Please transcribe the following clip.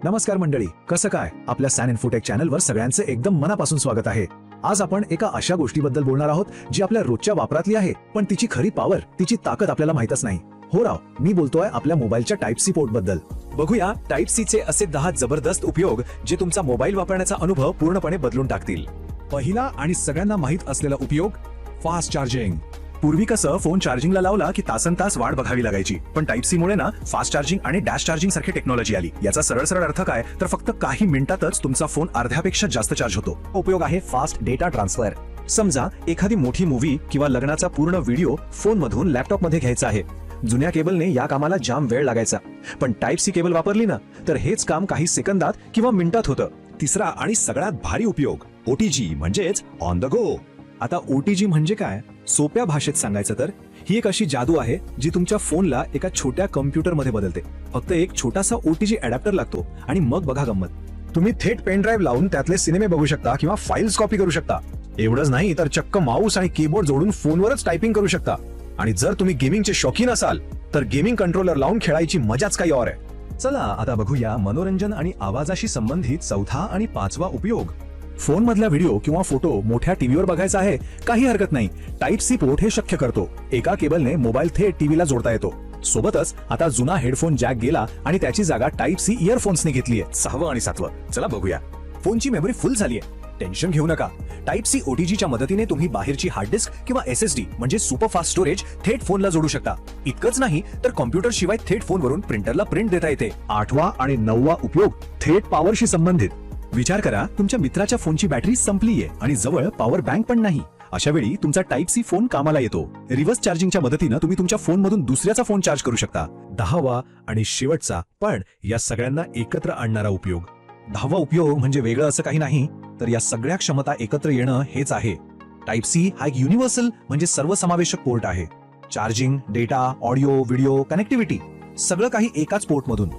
नमस्कार मंडळी, कसं काय? आपल्या सॅन इन्फोटेक चॅनलवर सगळ्यांचे एकदम मनापासून स्वागत आहे. आज आपण एका अशा गोष्टीबद्दल बोलणार आहोत जी आपल्या रोजच्या वापरातली आहे, पण तिची खरी पॉवर, तिची ताकद आपल्याला माहितच नाही. हो राव, मी बोलतोय आपल्या मोबाईलच्या टाइप सी पोर्ट बद्दल. बघूया टाइप सी चे असे 10 जबरदस्त उपयोग जे तुमचा मोबाईल वापरण्याचा अनुभव पूर्णपणे बदलून टाकतील. पहिला आणि सगळ्यांना माहित असलेला उपयोग, फास्ट चार्जिंग. पूर्वी कसं फोन चार्जिंगला लावला की तासनतास वाट बघावी लागायची, पण टाइप सी मुळे ना फास्ट चार्जिंग आणि डॅश चार्जिंग सारखी टेक्नॉलॉजी आली. याचा सरळ सरळ अर्थ काय, तर फक्त काही मिनिटातच तुमचा फोन अर्ध्यापेक्षा जास्त चार्ज होतो. उपयोग आहे फास्ट डेटा ट्रान्सफर. समजा एखादी मोठी मूव्ही किंवा लग्नाचा पूर्ण व्हिडिओ फोन मधून लॅपटॉप मध्ये घ्यायचा आहे. जुन्या केबलने या कामाला जाम वेळ लागायचा, पण टाइप सी केबल वापरली ना तर हेच काम काही सेकंदात किंवा मिनिटात होतं. तिसरा आणि सगळ्यात भारी उपयोग, ओटीजी म्हणजेच ऑन द गो. आता ओटीजी म्हणजे काय? सोप्या भाषेत सांगायचं तर ही एक अशी जादू आहे जी तुमच्या फोनला एका छोट्या कम्प्युटरमध्ये बदलते. फक्त एक छोटासा ओटीजी अडॅप्टर लागतो आणि मग बघा गंमत. तुम्ही थेट पेन ड्राईव्ह लावून त्यातले सिनेमे बघू शकता किंवा फाईल्स कॉपी करू शकता. एवढंच नाही तर चक्क माऊस आणि कीबोर्ड जोडून फोनवरच टायपिंग करू शकता. आणि जर तुम्ही गेमिंगचे शौकीन असाल तर गेमिंग कंट्रोलर लावून खेळायची मजाच काही और आहे. चला आता बघूया मनोरंजन आणि आवाजाशी संबंधित चौथा आणि पाचवा उपयोग. फोन मधला व्हिडिओ किंवा फोटो मोठ्या टीव्हीवर बघायचा आहे, काही हरकत नाही. टाइप सी पोर्ट हे शक्य करतो. एका केबलने मोबाईल थेट टीव्हीला जोडता येतो. सोबतच आता जुना हेडफोन जॅक गेला आणि त्याची जागा टाइप सी इयरफोन्सने घेतलीये. 6वं आणि 7वं, चला बघूया. फोनची मेमरी फुल झालीये, टेन्शन घेऊ नका. टाइप सी ओटीजीच्या मदतीने तुम्ही बाहेरची हार्ड डिस्क किंवा एसएसडी म्हणजे सुपर फास्ट स्टोरेज थेट फोनला जोडू शकता. इतकंच नाही तर कॉम्प्युटर शिवाय थेट फोनवरून प्रिंटरला प्रिंट देता येते. 8वा आणि 9वा उपयोग, थेट पॉवरशी संबंधित. विचार करा, तुमच्या मित्राच्या फोनची बॅटरी संपलीये आणि जवळ पॉवर बँक पण नाही. अशा वेळी तुमचा टाइप सी फोन कामाला येतो. रिव्हर्स चार्जिंगच्या मदतीने तुम्ही तुमच्या फोनमधून दुसऱ्याचा फोन चार्ज करू शकता. 10वा आणि शेवटचा पण या सगळ्यांना एकत्र आणणारा उपयोग. 10वा उपयोग म्हणजे वेगळं असं काही नाही, तर या सगळ्या क्षमता एकत्र येणं हेच आहे. टाइप सी हा एक युनिव्हर्सल म्हणजे सर्वसमावेशक पोर्ट आहे. Charging, data, audio, video, connectivity सगळं काही एकाच पोर्टमधून.